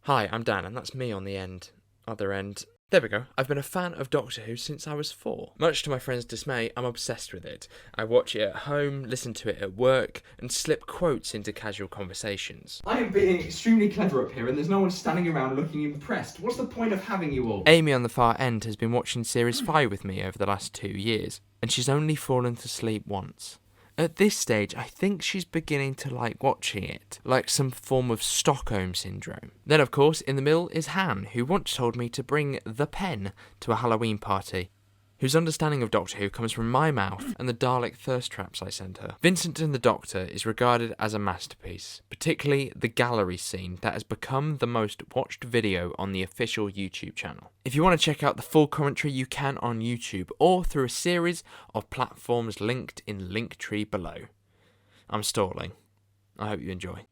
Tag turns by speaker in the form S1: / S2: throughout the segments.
S1: Hi, I'm Dan, and that's me on the other end. There we go. I've been a fan of Doctor Who since I was 4. Much to my friends' dismay, I'm obsessed with it. I watch it at home, listen to it at work, and slip quotes into casual conversations.
S2: I am being extremely clever up here, and there's no one standing around looking impressed. What's the point of having you all?
S1: Amy on the far end has been watching Series 5 with me over the last 2 years, and she's only fallen to sleep once. At this stage, I think she's beginning to like watching it, like some form of Stockholm Syndrome. Then, of course, in the middle is Han, who once told me to bring the pen to a Halloween party, whose understanding of Doctor Who comes from my mouth and the Dalek thirst traps I sent her. Vincent and the Doctor is regarded as a masterpiece, particularly the gallery scene that has become the most watched video on the official YouTube channel. If you want to check out the full commentary, you can on YouTube or through a series of platforms linked in Linktree below. I'm stalling. I hope you enjoy.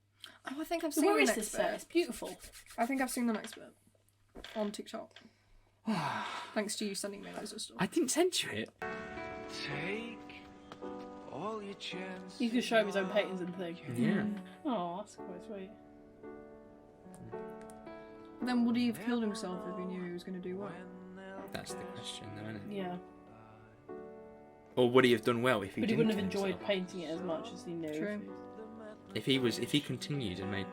S3: Oh, I think I've seen
S4: Where
S3: the
S4: is
S3: next
S4: this
S3: bit.
S4: set? It's beautiful.
S3: I think I've seen the next bit on TikTok. Thanks to you sending me loads of stuff.
S1: I didn't send you it.
S5: Take all your chances.
S4: He's going to show him his own paintings and things.
S1: Yeah.
S4: Oh, that's quite sweet.
S3: Then would he have killed himself if he knew he was going to do well?
S1: That's the question, though, isn't it?
S4: Yeah.
S1: Or would he have done well if he
S4: But he
S1: didn't
S4: wouldn't have
S1: kill
S4: enjoyed
S1: himself?
S4: painting it as much as he knew.
S3: True.
S1: If he continued and made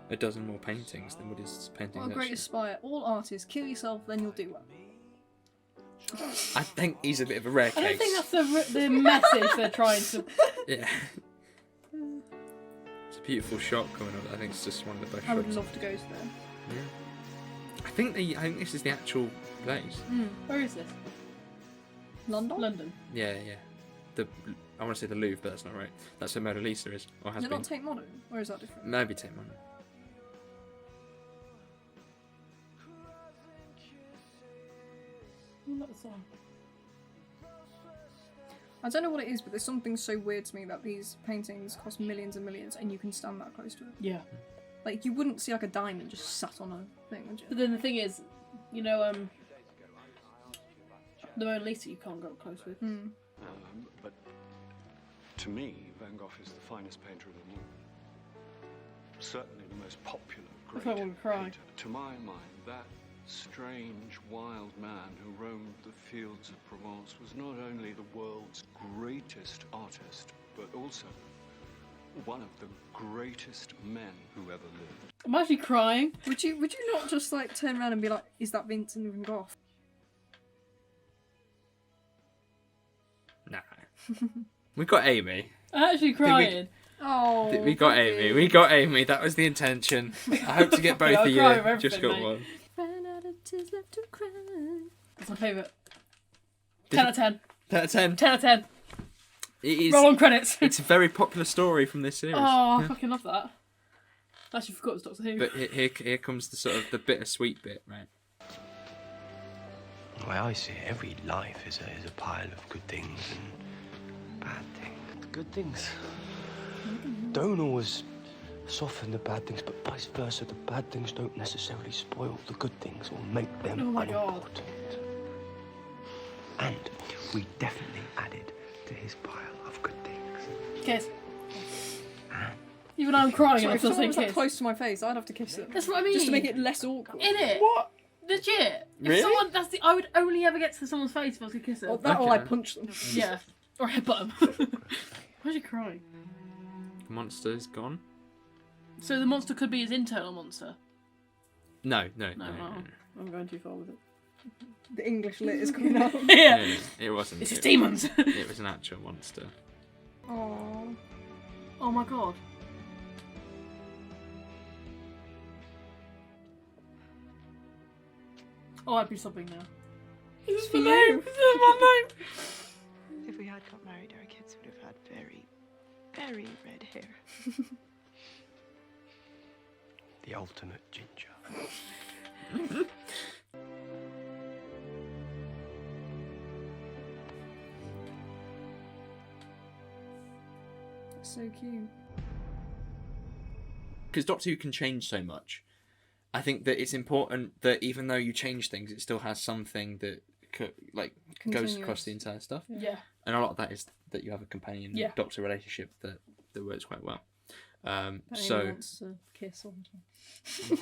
S1: a dozen more paintings, then would his paintings
S3: What a great aspire. All artists, kill yourself, then you'll do well.
S1: I think he's a bit of a rare case.
S4: I don't think that's the message they're trying to...
S1: Yeah. It's a beautiful shot coming up. I think it's just one of the best
S3: I would
S1: shots.
S3: love to go to there.
S1: Yeah. I think this is the actual place.
S4: Where is this?
S3: London?
S4: London.
S1: Yeah. I want to say the Louvre, but that's not right. That's where Mona Lisa is, or has
S3: Is it
S1: been.
S3: not Tate Modern? Or is that different?
S1: Maybe Tate Modern.
S4: That was on.
S3: I don't know what it is, but there's something so weird to me that these paintings cost millions and millions and you can stand that close to it.
S4: Yeah.
S3: Like, you wouldn't see like a diamond just sat on a thing, would you?
S4: But then the thing is, you know, the Mona Lisa you can't go up close with.
S6: But to me, Van Gogh is the finest painter of them all. Certainly the most popular, great
S4: felt we were crying.
S6: painter. To my mind, that strange, wild man who roamed the fields of Provence was not only the world's greatest artist, but also one of the greatest men who ever lived.
S4: I'm actually crying.
S3: Would you not just like turn around and be like, is that Vincent Van Gogh?
S1: Nah. We got Amy.
S4: I'm actually crying.
S3: Oh,
S1: We got Amy. We got Amy. That was the intention. I hope to get both
S4: Yeah, I'll
S1: of
S4: cry over
S1: you. Just got
S4: everything,
S1: one.
S3: Ran out of tears left to cry.
S4: That's my favourite.
S1: Did
S4: 10 out of 10.
S1: 10 out of 10.
S4: 10 out of 10.
S1: It is.
S4: Roll on credits.
S1: It's a very popular story from this series.
S4: Oh, I fucking love that. I actually forgot it was Doctor Who.
S1: But here comes the sort of the bittersweet bit, right?
S5: The way I see it, every life is a pile of good things and bad things. The good things don't always soften the bad things, but vice versa. The bad things don't necessarily spoil the good things or make them
S4: Oh my God.
S5: unimportant. And we definitely added to his pile of good things.
S4: Kiss. Even though I'm crying,
S3: Sorry,
S4: I'm
S3: if
S4: still
S3: someone
S4: saying
S3: was that
S4: kiss.
S3: close to my face, I'd have to kiss it.
S4: That's what I mean.
S3: Just to make it less awkward.
S4: In it.
S1: What?
S4: Legit.
S1: Really?
S4: If someone, I would only ever get to someone's face if I was going to kiss them.
S3: Or that or I
S1: Okay.
S3: punch them.
S4: Yeah. Or headbutt them. Why are you crying?
S1: The monster is gone.
S4: So the monster could be his internal monster.
S1: No.
S4: No, I'm going too far with it.
S3: The English lit is coming out.
S4: Yeah.
S1: No, it wasn't.
S4: It's just
S1: It-
S4: demons.
S1: It was an actual monster.
S3: Aww.
S4: Oh my god. Oh, I'd be sobbing now. This is
S3: for
S4: my
S3: you.
S4: name. This is my name.
S7: If we had got married, our kids would have had very, very red hair.
S5: The ultimate ginger.
S3: So cute.
S1: Because Doctor Who can change so much. I think that it's important that even though you change things, it still has something that goes across the entire stuff.
S4: Yeah.
S1: And a lot of that is that you have a companion
S4: Yeah.
S1: doctor relationship that works quite well.
S3: That
S1: So
S3: wants to kiss all the time.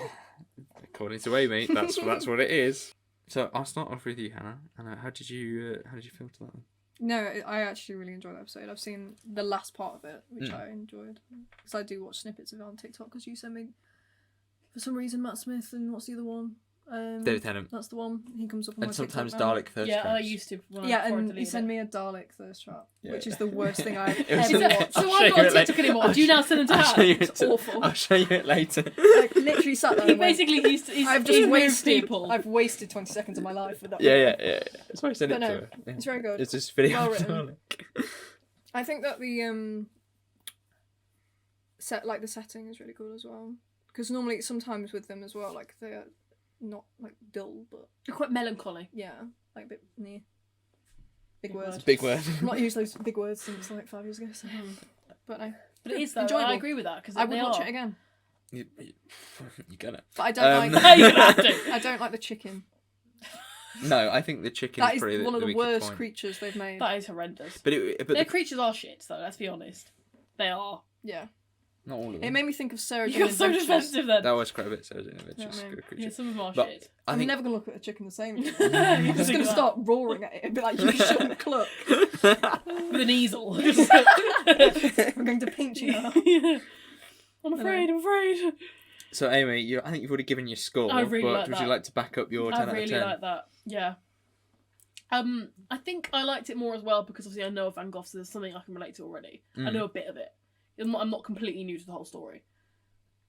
S1: according to Amy, that's what it is. So I'll start off with you, Hannah. Hannah, how did you feel to that one?
S3: No, I actually really enjoyed the episode. I've seen the last part of it, which I enjoyed. Because I do watch snippets of it on TikTok, because you send me, for some reason, Matt Smith and what's the other one?
S1: David Tennant.
S3: That's the one. He comes up on my
S1: And sometimes
S3: TikTok now.
S1: Dalek Thirst
S4: Yeah, I
S1: Traps.
S4: used to.
S3: And he sent me a Dalek thirst trap, which is the worst thing I've
S1: It was
S3: ever
S1: a-
S3: watched.
S4: So
S1: I'll
S4: I'm
S1: show
S4: not
S1: you
S4: on
S1: it later.
S4: TikTok anymore. Do you now send them to
S1: I'll show you
S4: her?
S3: It's awful.
S1: I'll show you it later.
S3: Like, literally sat there.
S4: He
S3: and went,
S4: basically used to.
S3: I've just wasted. I've wasted 20 seconds of my life with that.
S1: Yeah. That's why I sent
S3: But
S1: it
S3: no,
S1: to her. Yeah.
S3: it's very good.
S1: It's this video
S3: Well
S1: of
S3: written.
S1: Dalek.
S3: I think that the the setting is really cool as well. Because normally, sometimes with them as well, like they're not like dull, but
S4: You're quite melancholy.
S3: yeah, like a bit near. Big
S4: Big
S3: words.
S4: word.
S1: Big word.
S3: I've not used those big words since like 5 years ago. So. But no,
S4: But it is though.
S3: enjoyable.
S4: I agree with that because
S3: I would watch it again.
S1: You get it.
S3: But I don't like.
S4: You're gonna have to.
S3: I don't like the chicken.
S1: No, I think the chicken
S3: That
S1: is
S3: is
S1: probably
S3: one of the
S1: weaker
S3: worst
S1: point.
S3: creatures they've made.
S4: That is horrendous.
S1: But
S4: Their creatures are shit though. Let's be honest. They are.
S3: Yeah,
S1: not all of
S3: it
S1: them.
S3: made me think of Sarah
S4: You
S3: Jane
S4: got so
S3: Adventures.
S4: defensive then.
S1: That was quite a bit. So it's
S3: Yeah,
S1: just
S3: I mean,
S1: good
S4: Yeah,
S1: creature.
S4: some of them are
S1: But
S4: shit.
S1: I
S3: I'm
S1: think
S3: never gonna look at a chicken the same.
S4: You're
S3: I'm just
S4: think
S3: gonna
S4: that.
S3: start roaring at it and be like, "You shouldn't cluck."
S4: With an easel.
S3: I'm going to pinch you now.
S4: Yeah. I'm afraid.
S1: so. Amy, I think you've already given your score.
S4: I really
S1: but
S4: like
S1: would
S4: that.
S1: you like to back up your 10
S4: I
S1: out of
S4: really
S1: 10?
S4: like that. Yeah. I think I liked it more as well because obviously I know of Van Gogh, so there's something I can relate to already. I know a bit of it. I'm not completely new to the whole story,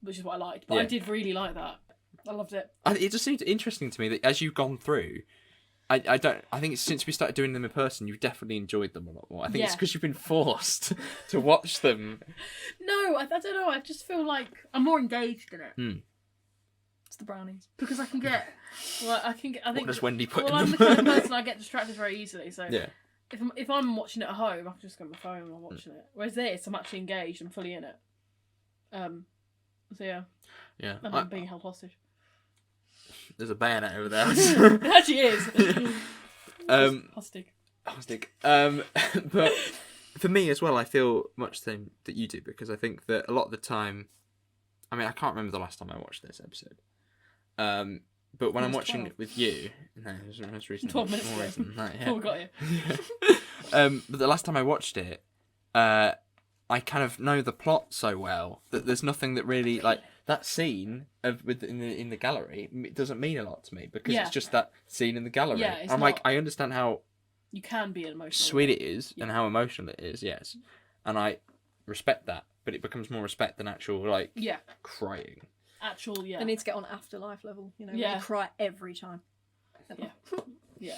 S4: which is what I liked. But I
S1: Yeah.
S4: did really like that. I loved it.
S1: It just seems interesting to me that as you've gone through, I think it's since we started doing them in person, you've definitely enjoyed them a lot more. I think it's
S4: Yeah.
S1: because you've been forced to watch them.
S4: No, I don't know. I just feel like I'm more engaged in it
S3: It's the brownies.
S4: because I can get. Well, I think.
S1: What does Wendy put
S4: Well,
S1: in
S4: I'm the
S1: them?
S4: kind of person I get distracted very easily. So
S1: Yeah.
S4: if I'm watching it at home, I can just go on my phone while watching it. Whereas this, I'm actually engaged. I'm fully in it. So yeah,
S1: Yeah.
S4: and I'm being held hostage.
S1: There's a bayonet over there.
S4: It actually is. Hostage.
S1: Hostage. But for me as well, I feel much the same that you do because I think that a lot of the time, I mean, I can't remember the last time I watched this episode. But when I'm watching
S3: 12.
S1: it with you, no, it was most recent.
S4: 12 minutes
S1: more
S4: ago.
S1: recent than that, yeah.
S4: Before we got you.
S1: But the last time I watched it, I kind of know the plot so well that there's nothing that really like that scene in the gallery. It doesn't mean a lot to me because
S4: Yeah.
S1: it's just that scene in the gallery.
S4: Yeah, it's
S1: I'm like,
S4: not-
S1: I understand how
S4: You can be emotional.
S1: sweet it is and how emotional it is, yes, and I respect that. But it becomes more respect than actual like
S4: Yeah.
S1: crying.
S4: Actual. Yeah.
S3: They need to get on afterlife level. You know, where
S4: Yeah.
S3: you cry every time.
S4: Yeah. Yeah.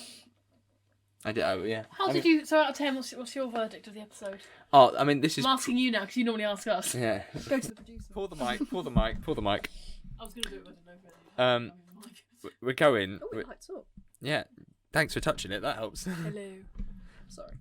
S1: I did, yeah.
S4: How did you? So out of 10, what's your verdict of the episode?
S1: Oh, I mean, this is.
S4: I'm asking you now because you normally ask us.
S1: Yeah.
S3: Go to the producer.
S1: Pull the mic. Pull the mic. Pull the mic.
S4: I was gonna do it, but I don't know.
S1: We're going.
S3: Oh, it lights up.
S1: Yeah. Thanks for touching it. That helps.
S3: Hello. Sorry.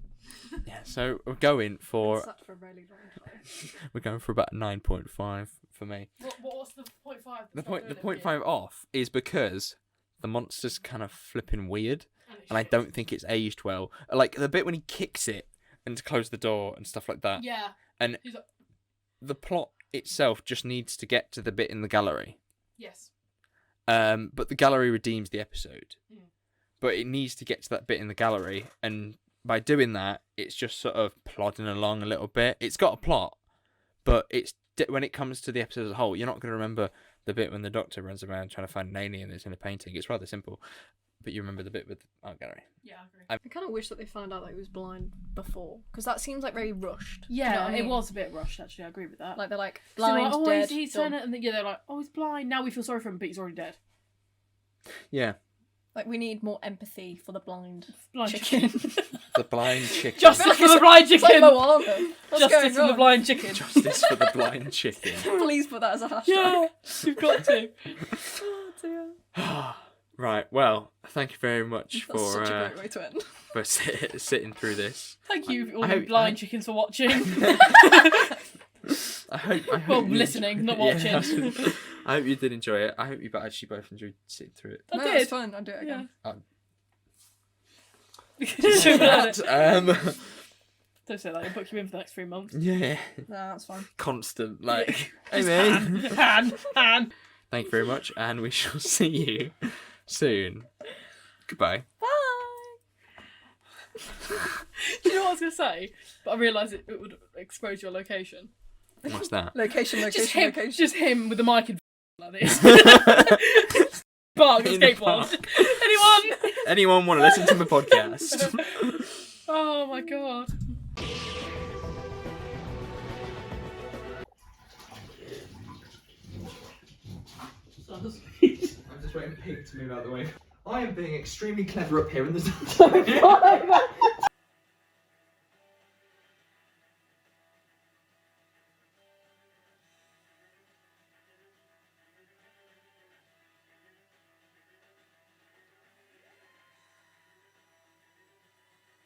S1: Yeah. So we're going for.
S3: Sat for a really long time.
S1: We're going for about 9.5 for me.
S4: What's the 0.5?
S1: The 0.5 off is because the monster's kind of flipping weird, and I don't think it's aged well. Like the bit when he kicks it and to close the door and stuff like that.
S4: Yeah.
S1: And
S4: He's like,
S1: the plot itself just needs to get to the bit in the gallery.
S4: yes.
S1: But the gallery redeems the episode.
S4: Mm.
S1: But it needs to get to that bit in the gallery, and by doing that, it's just sort of plodding along a little bit. It's got a plot, but it's when it comes to the episode as a whole, you're not going to remember the bit when the Doctor runs around trying to find an alien that's in a painting. It's rather simple, but you remember the bit with the art gallery.
S4: Yeah, I agree.
S3: I kind of wish that they found out that he was blind before, because that seems like very rushed.
S4: Yeah,
S3: You know what I
S4: it
S3: mean?
S4: was a bit rushed actually. I agree with that.
S3: Like they're like
S4: So they're
S3: blind,
S4: like, oh,
S3: dead.
S4: he's
S3: done.
S4: turned it, and then, yeah, they're like, oh, he's blind. Now we feel sorry for him, but he's already dead.
S1: Yeah,
S3: Like we need more empathy for the blind,
S4: Blind
S3: chicken.
S1: the blind chicken.
S4: Justice for the blind
S3: It's like
S4: chicken.
S3: Moana. What's
S4: Justice
S3: going
S4: for the
S3: on?
S4: blind chicken.
S1: Justice for the blind chicken.
S3: Please put that as a hashtag.
S4: Yeah, you've got to.
S3: Oh dear.
S1: Right. Well, thank you very much
S3: That's
S1: for
S3: such a great way to end.
S1: for sitting through this.
S4: Thank you, all
S1: I
S4: you
S1: hope-
S4: blind chickens, for watching.
S1: I hope
S4: Well,
S1: you-
S4: listening, not
S1: Yeah,
S4: watching.
S1: I hope you did enjoy it. I hope you actually both enjoyed sitting through it.
S4: I
S3: No,
S4: did.
S3: it's fun. I'll do it again.
S4: Don't say that. I'll book you in for the next 3 months.
S1: Yeah,
S3: No, that's fine.
S1: constant like.
S4: Just
S1: Hey, man.
S4: Han.
S1: Thank you very much, and we shall see you soon. Goodbye.
S4: Bye. Do you know what I was gonna say? But I realised it would expose your location.
S1: What's that?
S3: Location.
S4: Just him with the mic and like this. Bark
S1: In the
S4: skateboard.
S1: park.
S4: Anyone?
S1: Anyone want to listen to my podcast?
S4: Oh my god.
S2: I'm just waiting for Pig to move out of the way. I am being extremely clever up here in the...